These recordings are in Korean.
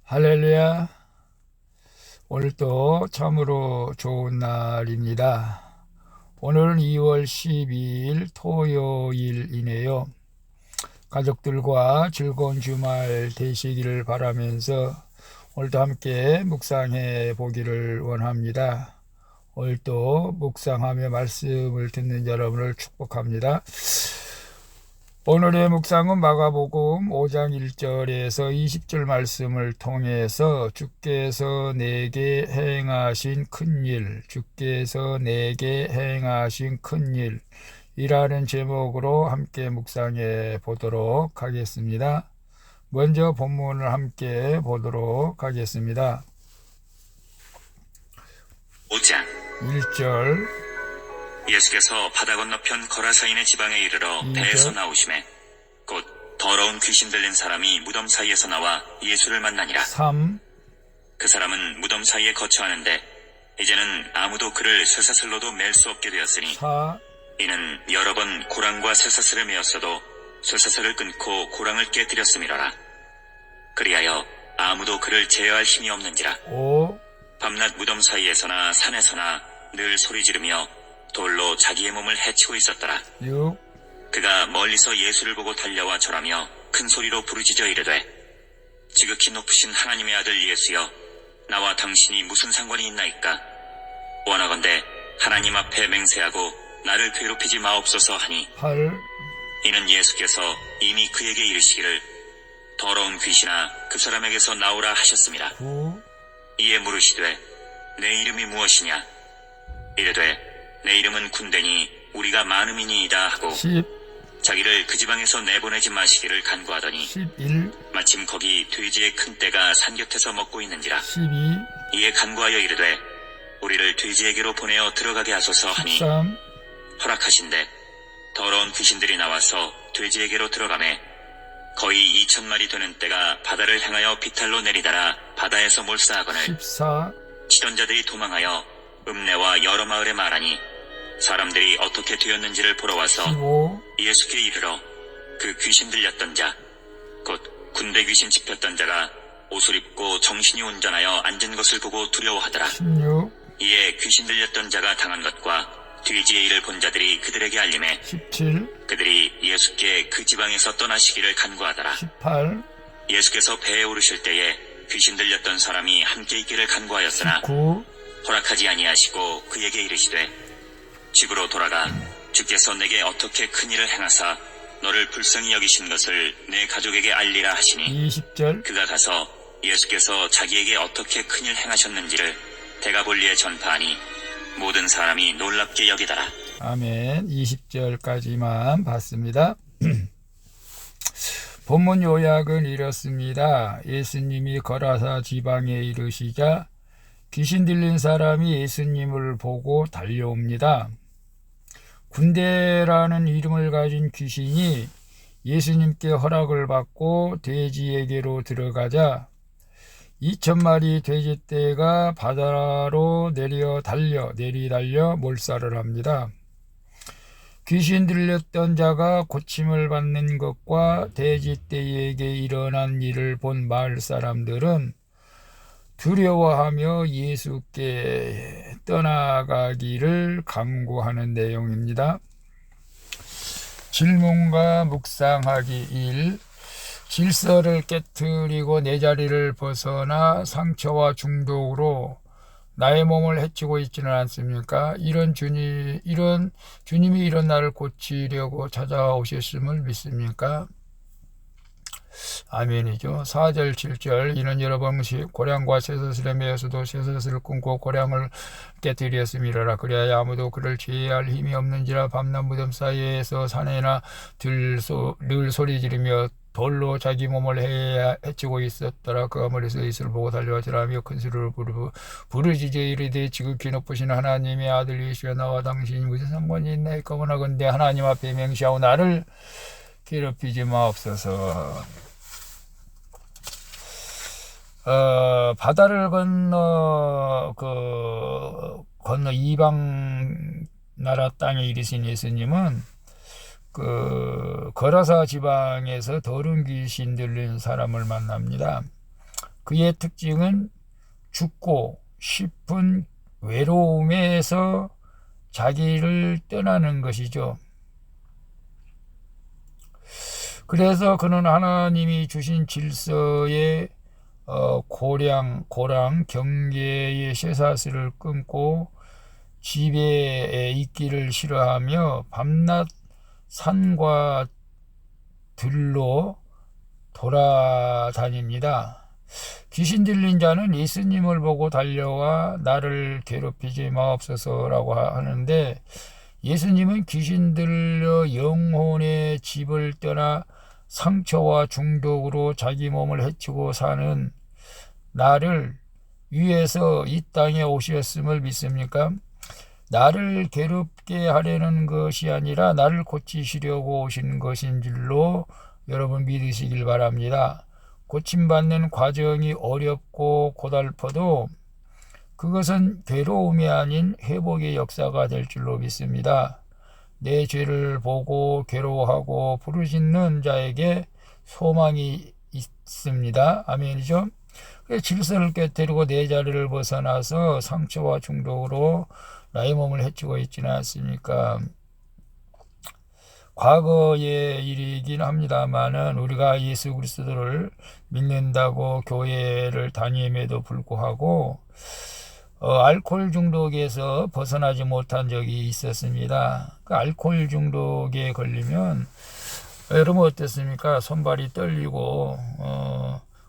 할렐루야. 오늘도 참으로 좋은 날입니다. 오늘은 2월 12일 토요일이네요. 가족들과 즐거운 주말 되시기를 바라면서 오늘도 함께 묵상해 보기를 원합니다. 오늘도 묵상하며 말씀을 듣는 여러분을 축복합니다. 오늘의 묵상은 마가복음 5장 1절에서 20절 말씀을 통해서 주께서 내게 행하신 큰일, 주께서 내게 행하신 큰일 이라는 제목으로 함께 묵상해 보도록 하겠습니다. 먼저 본문을 함께 보도록 하겠습니다. 5장 1절 예수께서 바다 건너편 거라사인의 지방에 이르러 배에서 나오심에 곧 더러운 귀신 들린 사람이 무덤 사이에서 나와 예수를 만나니라. 3 그 사람은 무덤 사이에 거처하는데 이제는 아무도 그를 쇠사슬로도 맬 수 없게 되었으니 4 이는 여러 번 고랑과 쇠사슬에 매었어도 쇠사슬을 끊고 고랑을 깨뜨렸음이라라. 그리하여 아무도 그를 제어할 힘이 없는지라. 5 밤낮 무덤 사이에서나 산에서나 늘 소리 지르며 돌로 자기의 몸을 해치고 있었더라. 6 그가 멀리서 예수를 보고 달려와 절하며 큰 소리로 부르짖어 이르되 지극히 높으신 하나님의 아들 예수여, 나와 당신이 무슨 상관이 있나이까? 원하건대 하나님 앞에 맹세하고 나를 괴롭히지 마옵소서 하니 8 이는 예수께서 이미 그에게 이르시기를 더러운 귀신아 그 사람에게서 나오라 하셨습니다. 9 이에 물으시되 내 이름이 무엇이냐? 이르되 내 이름은 군대니 우리가 많음이니이다 하고 10 자기를 그 지방에서 내보내지 마시기를 간구하더니 11 마침 거기 돼지의 큰 떼가 산 곁에서 먹고 있는지라. 12 이에 간구하여 이르되 우리를 돼지에게로 보내어 들어가게 하소서 하니 13 허락하신대 더러운 귀신들이 나와서 돼지에게로 들어가매 거의 2,000마리 되는 떼가 바다를 향하여 비탈로 내리다라 바다에서 몰사하거늘 14 치던 자들이 도망하여 읍내와 여러 마을에 말하니 사람들이 어떻게 되었는지를 보러 와서 15 예수께 이르러 그 귀신 들렸던 자 곧 군대 귀신 집혔던 자가 옷을 입고 정신이 온전하여 앉은 것을 보고 두려워하더라. 16 이에 귀신 들렸던 자가 당한 것과 돼지의 일을 본 자들이 그들에게 알림해 17 그들이 예수께 그 지방에서 떠나시기를 간구하더라. 18 예수께서 배에 오르실 때에 귀신 들렸던 사람이 함께 있기를 간구하였으나 19 허락하지 아니하시고 그에게 이르시되 집으로 돌아가 주께서 내게 어떻게 큰일을 행하사 너를 불쌍히 여기신 것을 내 가족에게 알리라 하시니 20절 그가 가서 예수께서 자기에게 어떻게 큰일 행하셨는지를 대가볼리에 전파하니 모든 사람이 놀랍게 여기더라. 아멘. 20절까지만 봤습니다. 본문 요약은 이렇습니다. 예수님이 거라사 지방에 이르시자 귀신 들린 사람이 예수님을 보고 달려옵니다. 군대라는 이름을 가진 귀신이 예수님께 허락을 받고 돼지에게로 들어가자 2,000마리 돼지떼가 바다로 내리달려 몰살을 합니다. 귀신 들렸던 자가 고침을 받는 것과 돼지떼에게 일어난 일을 본 마을 사람들은 두려워하며 예수께 떠나가기를 강구하는 내용입니다. 질문과 묵상하기 1. 질서를 깨트리고 내 자리를 벗어나 상처와 중독으로 나의 몸을 해치고 있지는 않습니까? 주님이 이런 나를 고치려고 찾아오셨음을 믿습니까? 아멘이죠. 4절 7절 이는 여러 번 고량과 쇠사슬에 매어서도 쇠사슬을 끊고 고량을 깨뜨렸음이라. 그리하여 아무도 그를 제어할 힘이 없는지라. 밤낮 무덤 사이에서 산에나 늘 소리 지르며 돌로 자기 몸을 해치고 있었더라. 그가 멀리서 예수를 보고 달려와 절하며 큰 소리로 부르짖어 이르되 지극히 높으신 하나님의 아들 예수여, 나와 당신이 무슨 상관이 있나이까? 원하건대 하나님 앞에 맹세하고 나를 괴롭히지 마옵소서. 바다를 건너 이방 나라 땅에 이르신 예수님은 거라사 지방에서 더러운 귀신 들린 사람을 만납니다. 그의 특징은 죽고 싶은 외로움에서 자기를 떠나는 것이죠. 그래서 그는 하나님이 주신 질서의 고랑 경계의 쇠사슬을 끊고 집에 있기를 싫어하며 밤낮 산과 들로 돌아다닙니다. 귀신 들린 자는 예수님을 보고 달려와 나를 괴롭히지 마옵소서라고 하는데, 예수님은 귀신 들려 영혼의 집을 떠나 상처와 중독으로 자기 몸을 해치고 사는 나를 위해서 이 땅에 오셨음을 믿습니까? 나를 괴롭게 하려는 것이 아니라 나를 고치시려고 오신 것인 줄로 여러분 믿으시길 바랍니다. 고침받는 과정이 어렵고 고달퍼도 그것은 괴로움이 아닌 회복의 역사가 될 줄로 믿습니다. 내 죄를 보고 괴로워하고 부르짖는 자에게 소망이 있습니다. 아멘이죠? 질서를 깨뜨리고 내 자리를 벗어나서 상처와 중독으로 나의 몸을 해치고 있지는 않습니까? 과거의 일이긴 합니다만은 우리가 예수 그리스도를 믿는다고 교회를 다님에도 불구하고 알코올 중독에서 벗어나지 못한 적이 있었습니다. 그 알코올 중독에 걸리면 여러분 어땠습니까? 손발이 떨리고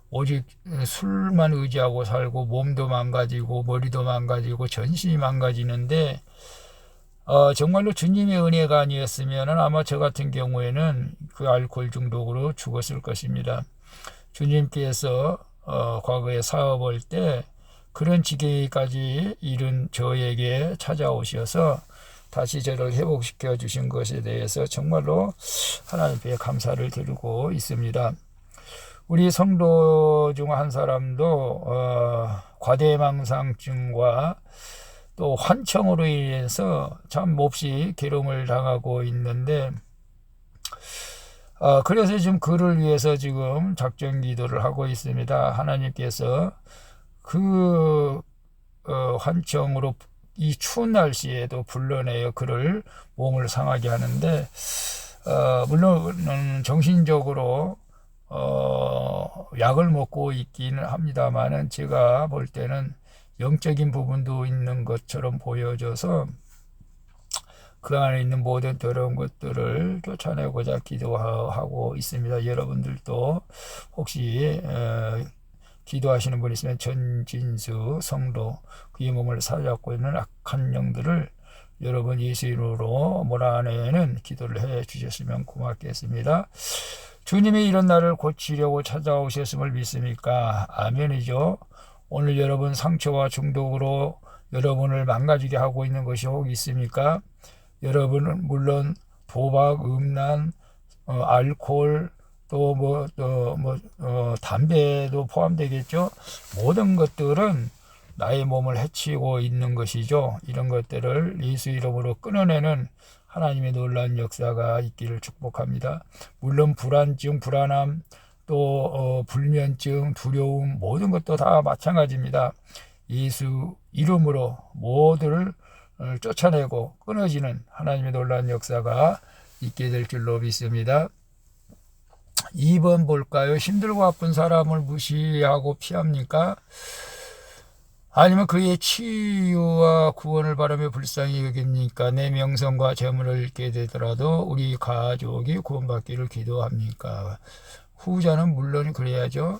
오직 술만 의지하고 살고 몸도 망가지고 머리도 망가지고 전신이 망가지는데 정말로 주님의 은혜가 아니었으면 아마 저 같은 경우에는 그 알코올 중독으로 죽었을 것입니다. 주님께서 과거에 사업할 때 그런 지경까지 이른 저에게 찾아오셔서 다시 저를 회복시켜 주신 것에 대해서 정말로 하나님께 감사를 드리고 있습니다. 우리 성도 중 한 사람도 과대망상증과 또 환청으로 인해서 참 몹시 괴로움을 당하고 있는데 그래서 지금 그를 위해서 지금 작정 기도를 하고 있습니다. 하나님께서 그 환청으로 이 추운 날씨에도 불러내어 그를 몸을 상하게 하는데 물론 정신적으로 약을 먹고 있기는 합니다만은 제가 볼 때는 영적인 부분도 있는 것처럼 보여져서 그 안에 있는 모든 더러운 것들을 쫓아내고자 기도하고 있습니다. 여러분들도 혹시 기도하시는 분 있으면 전진수 성도 그의 몸을 사로잡고 있는 악한 영들을 여러분 예수 이름으로 몰아내는 기도를 해 주셨으면 고맙겠습니다. 주님이 이런 나를 고치려고 찾아오셨음을 믿습니까? 아멘이죠. 오늘 여러분 상처와 중독으로 여러분을 망가지게 하고 있는 것이 혹 있습니까? 여러분은 물론 도박, 음란, 알코올, 또 담배도 포함되겠죠. 모든 것들은 나의 몸을 해치고 있는 것이죠. 이런 것들을 예수 이름으로 끊어내는 하나님의 놀라운 역사가 있기를 축복합니다. 물론 불안증, 불안함, 또 불면증, 두려움 모든 것도 다 마찬가지입니다. 예수 이름으로 모두를 쫓아내고 끊어지는 하나님의 놀라운 역사가 있게 될 줄로 믿습니다. 2번 볼까요? 힘들고 아픈 사람을 무시하고 피합니까? 아니면 그의 치유와 구원을 바라며 불쌍히 여깁니까? 내 명성과 재물을 잃게 되더라도 우리 가족이 구원받기를 기도합니까? 후자는 물론 그래야죠.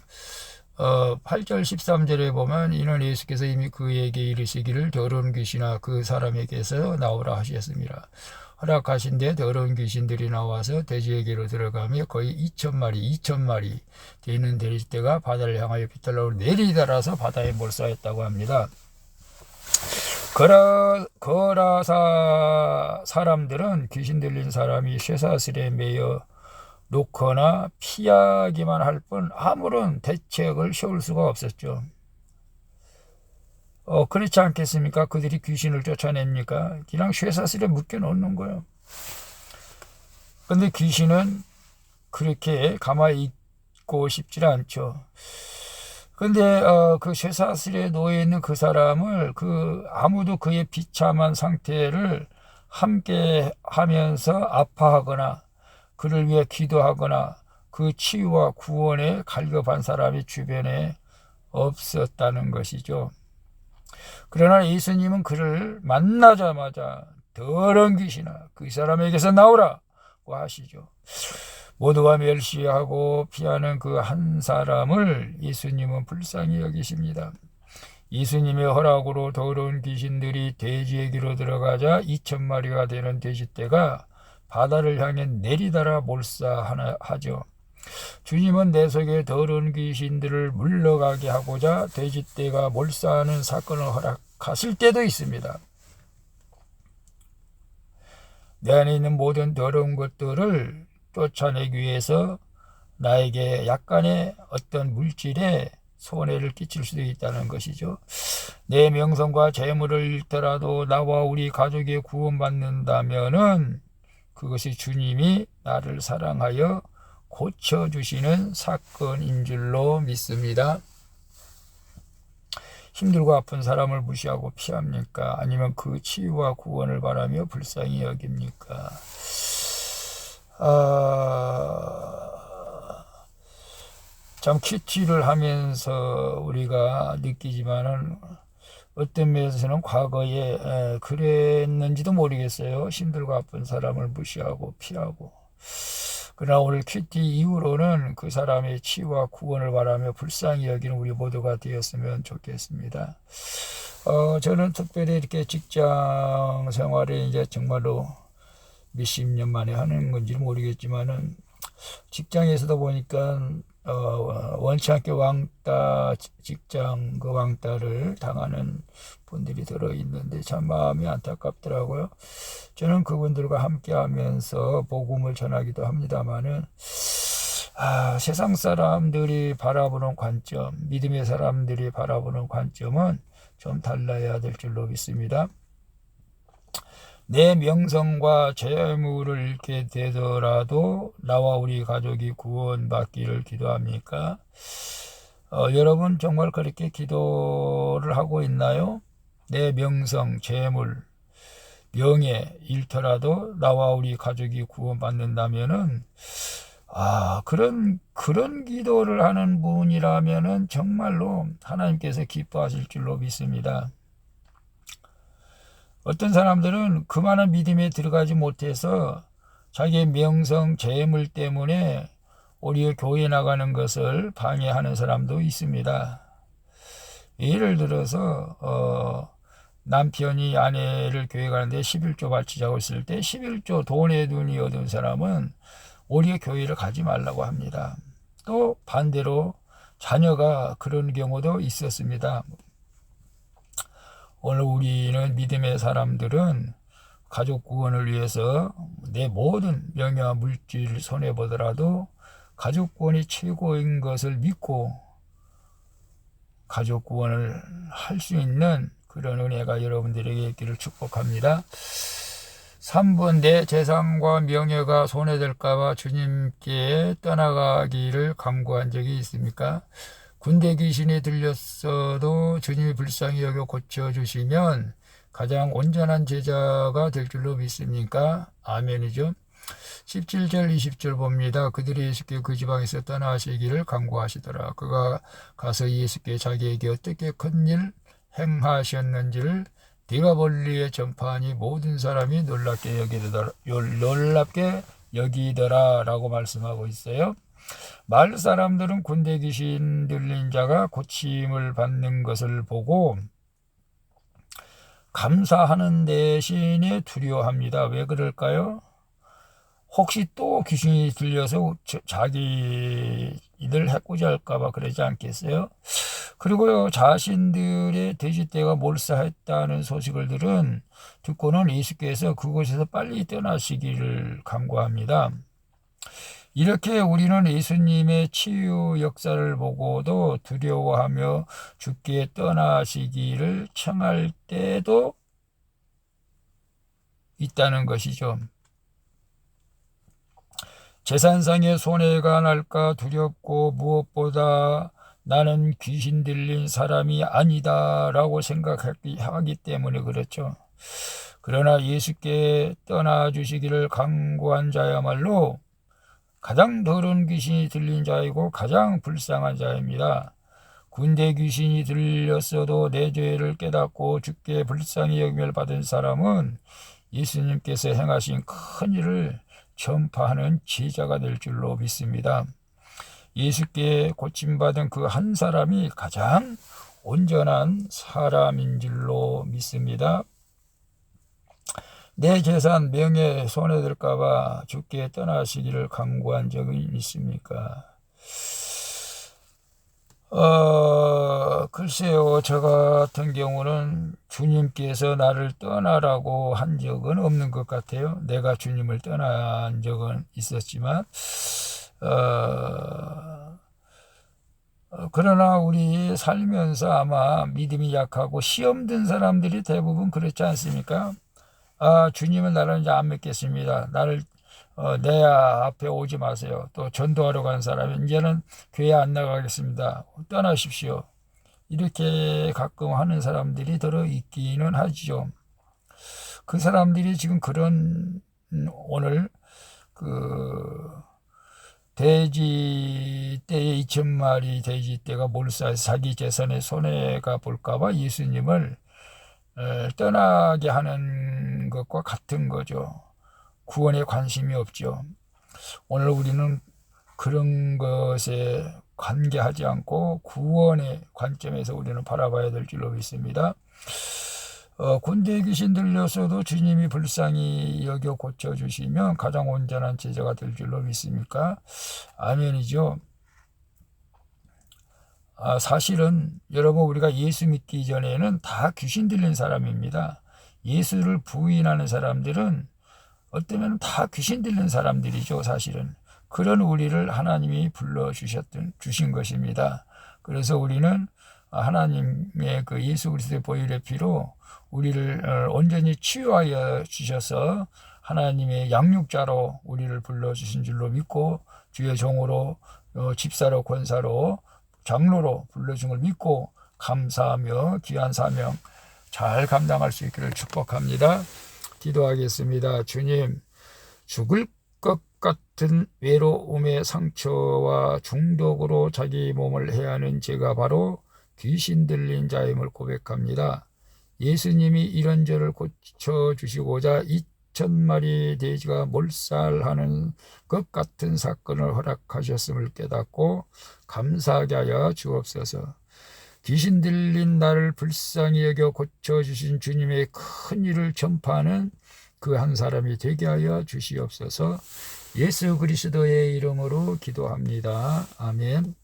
8절 13절에 보면 이는 예수께서 이미 그에게 이르시기를 더러운 귀신아 그 사람에게서 나오라 하셨습니다. 허락하신데 더러운 귀신들이 나와서 돼지에게로 들어가며 거의 2,000마리 되는 돼지떼가 바다를 향하여 비탈로 내리달아서 바다에 몰사했다고 합니다. 거라사 사람들은 귀신 들린 사람이 쇠사슬에 매여 놓거나 피하기만 할 뿐 아무런 대책을 세울 수가 없었죠. 그렇지 않겠습니까? 그들이 귀신을 쫓아냅니까? 그냥 쇠사슬에 묶여 놓는 거예요. 근데 귀신은 그렇게 가만히 있고 싶지 않죠. 근데 그 쇠사슬에 놓여 있는 그 사람을 아무도 그의 비참한 상태를 함께 하면서 아파하거나 그를 위해 기도하거나 그 치유와 구원에 갈급한 사람이 주변에 없었다는 것이죠. 그러나 예수님은 그를 만나자마자 더러운 귀신아 그 사람에게서 나오라고 하시죠. 모두가 멸시하고 피하는 그 한 사람을 예수님은 불쌍히 여기십니다. 예수님의 허락으로 더러운 귀신들이 돼지에게로 들어가자 2,000마리가 되는 돼지떼가 바다를 향해 내리달아 몰사하죠. 주님은 내 속에 더러운 귀신들을 물러가게 하고자 돼지떼가 몰사하는 사건을 허락하실 때도 있습니다. 내 안에 있는 모든 더러운 것들을 쫓아내기 위해서 나에게 약간의 어떤 물질에 손해를 끼칠 수도 있다는 것이죠. 내 명성과 재물을 잃더라도 나와 우리 가족이 구원받는다면은 그것이 주님이 나를 사랑하여 고쳐주시는 사건인 줄로 믿습니다. 힘들고 아픈 사람을 무시하고 피합니까? 아니면 그 치유와 구원을 바라며 불쌍히 여깁니까? 참 큐티를 하면서 우리가 느끼지만은 어떤 면에서는 과거에 그랬는지도 모르겠어요. 힘들고 아픈 사람을 무시하고 피하고. 그러나 오늘 큐티 이후로는 그 사람의 치유와 구원을 바라며 불쌍히 여기는 우리 모두가 되었으면 좋겠습니다. 저는 특별히 이렇게 직장 생활에 이제 정말로 몇십 년 만에 하는 건지 모르겠지만은 직장에서도 보니까 원치 않게 왕따 직장 그 왕따를 당하는 분들이 들어있는데 참 마음이 안타깝더라고요. 저는 그분들과 함께하면서 복음을 전하기도 합니다만은 세상 사람들이 바라보는 관점, 믿음의 사람들이 바라보는 관점은 좀 달라야 될 줄로 믿습니다. 내 명성과 재물을 잃게 되더라도 나와 우리 가족이 구원받기를 기도합니까? 여러분 정말 그렇게 기도를 하고 있나요? 내 명성, 재물, 명예 잃더라도 나와 우리 가족이 구원받는다면은 그런 기도를 하는 분이라면은 정말로 하나님께서 기뻐하실 줄로 믿습니다. 어떤 사람들은 그 많은 믿음에 들어가지 못해서 자기의 명성, 재물 때문에 오히려 교회 나가는 것을 방해하는 사람도 있습니다. 예를 들어서 남편이 아내를 교회 가는데 11조 바치자고 했을 때 11조 돈에 눈이 어두운 사람은 오히려 교회를 가지 말라고 합니다. 또 반대로 자녀가 그런 경우도 있었습니다. 오늘 우리는 믿음의 사람들은 가족 구원을 위해서 내 모든 명예와 물질을 손해보더라도 가족 구원이 최고인 것을 믿고 가족 구원을 할 수 있는 그런 은혜가 여러분들에게 있기를 축복합니다. 3번 내 재산과 명예가 손해될까봐 주님께 떠나가기를 간구한 적이 있습니까? 군대 귀신이 들렸어도 주님이 불쌍히 여겨 고쳐주시면 가장 온전한 제자가 될 줄로 믿습니까? 아멘이죠. 17절 20절 봅니다. 그들이 예수께 그 지방에서 떠나시기를 간구하시더라. 그가 가서 예수께 자기에게 어떻게 큰일 행하셨는지를 디가볼리에 전파하니 모든 사람이 놀랍게 여기더라 라고 말씀하고 있어요. 마을 사람들은 군대 귀신 들린 자가 고침을 받는 것을 보고 감사하는 대신에 두려워합니다. 왜 그럴까요? 혹시 또 귀신이 들려서 자기들 해코지할까봐 그러지 않겠어요? 그리고 자신들의 돼지떼가 몰사했다는 소식을 들은 듣고는 예수께서 그곳에서 빨리 떠나시기를 간구합니다. 이렇게 우리는 예수님의 치유 역사를 보고도 두려워하며 주께 떠나시기를 청할 때도 있다는 것이죠. 재산상의 손해가 날까 두렵고 무엇보다 나는 귀신 들린 사람이 아니다라고 생각하기 때문에 그렇죠. 그러나 예수께 떠나주시기를 간구한 자야말로 가장 더러운 귀신이 들린 자이고 가장 불쌍한 자입니다. 군대 귀신이 들렸어도 내 죄를 깨닫고 주께 불쌍히 여김을 받은 사람은 예수님께서 행하신 큰 일을 전파하는 제자가 될 줄로 믿습니다. 예수께 고침받은 그 한 사람이 가장 온전한 사람인 줄로 믿습니다. 내 재산, 명예 손해들까봐 주께 떠나시기를 간구한 적이 있습니까? 글쎄요, 저 같은 경우는 주님께서 나를 떠나라고 한 적은 없는 것 같아요. 내가 주님을 떠난 적은 있었지만, 그러나 우리 살면서 아마 믿음이 약하고 시험 든 사람들이 대부분 그렇지 않습니까? 주님은 나를 이제 안 믿겠습니다. 나를 내 앞에 오지 마세요. 또 전도하러 간 사람이 이제는 교회 안 나가겠습니다. 떠나십시오. 이렇게 가끔 하는 사람들이 들어 있기는 하죠. 그 사람들이 지금 그런 오늘 돼지 떼에 2,000마리 돼지 떼가 몰사해서 자기 재산에 손해가 볼까봐 예수님을 떠나게 하는 것과 같은 거죠. 구원에 관심이 없죠. 오늘 우리는 그런 것에 관계하지 않고 구원의 관점에서 우리는 바라봐야 될 줄로 믿습니다. 군대 귀신 들려서도 주님이 불쌍히 여겨 고쳐주시면 가장 온전한 제자가 될 줄로 믿습니까? 아멘이죠. 사실은 여러분, 우리가 예수 믿기 전에는 다 귀신 들린 사람입니다. 예수를 부인하는 사람들은 어쩌면 다 귀신 들린 사람들이죠. 사실은 그런 우리를 하나님이 주신 것입니다. 그래서 우리는 하나님의 그 예수 그리스도의 보혈의 피로 우리를 온전히 치유하여 주셔서 하나님의 양육자로 우리를 불러주신 줄로 믿고, 주의 종으로, 집사로, 권사로, 장로로 불러준 걸 믿고 감사하며 귀한 사명 잘 감당할 수 있기를 축복합니다. 기도하겠습니다. 주님, 죽을 것 같은 외로움의 상처와 중독으로 자기 몸을 해하는 제가 바로 귀신 들린 자임을 고백합니다. 예수님이 이런 죄를 고쳐주시고자 2,000마리 돼지가 몰살하는 것 같은 사건을 허락하셨음을 깨닫고 감사하게 하여 주옵소서. 귀신 들린 나를 불쌍히 여겨 고쳐주신 주님의 큰 일을 전파하는 그 한 사람이 되게 하여 주시옵소서. 예수 그리스도의 이름으로 기도합니다. 아멘.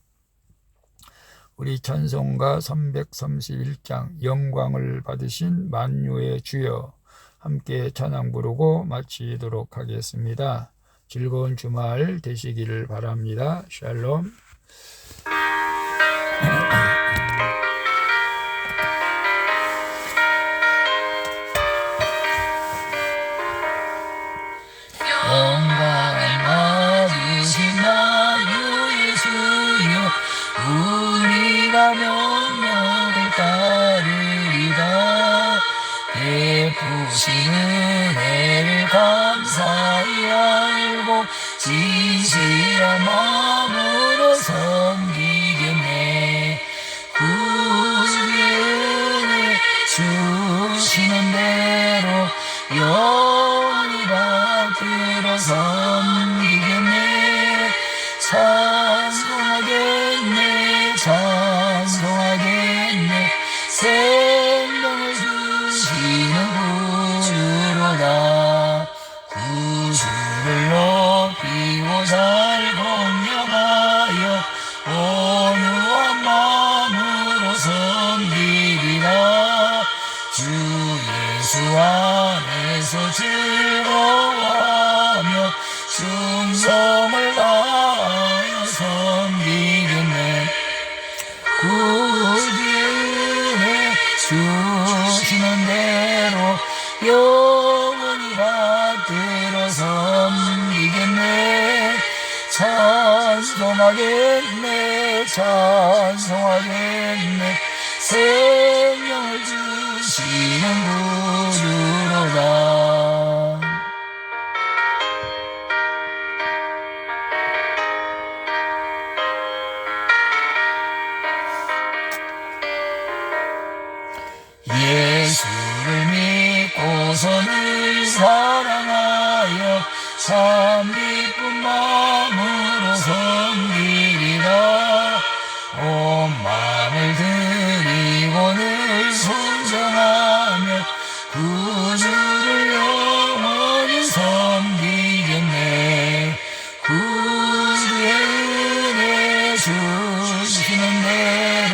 우리 찬송가 331장 영광을 받으신 만유의 주여 함께 찬양 부르고 마치도록 하겠습니다. 즐거운 주말 되시기를 바랍니다. 샬롬. 영광을 받으신 만유의 주여 우리가 명령을 따르리다. 베푸신 은혜를 감사히 알고 진실한 마음으로 섬기겠네. 구주의 은혜 주시는 대로 영원히 받들어 섬기겠네. 찬송하겠네. 찬송하겠네. 생명을 주시는 구주로다. 구주를 높이고 잘 공경하여 온유한 마음으로 섬기리라. 주 예수 안에서 즐거워하며 충성을 다하여 섬기겠네. 구주의 은혜 주시는 대로 영원히 받들어 섬기겠네. 찬송하겠네. 찬송 하겠네. 생명을 주시는 구주로다. 예수를 믿고서는 사랑하여 참 기쁜 마음으로 섬기리라. 온 마음을 드리고 늘 순종하며 구주를 영원히 섬기겠네. 구주의 은혜 주시는 대로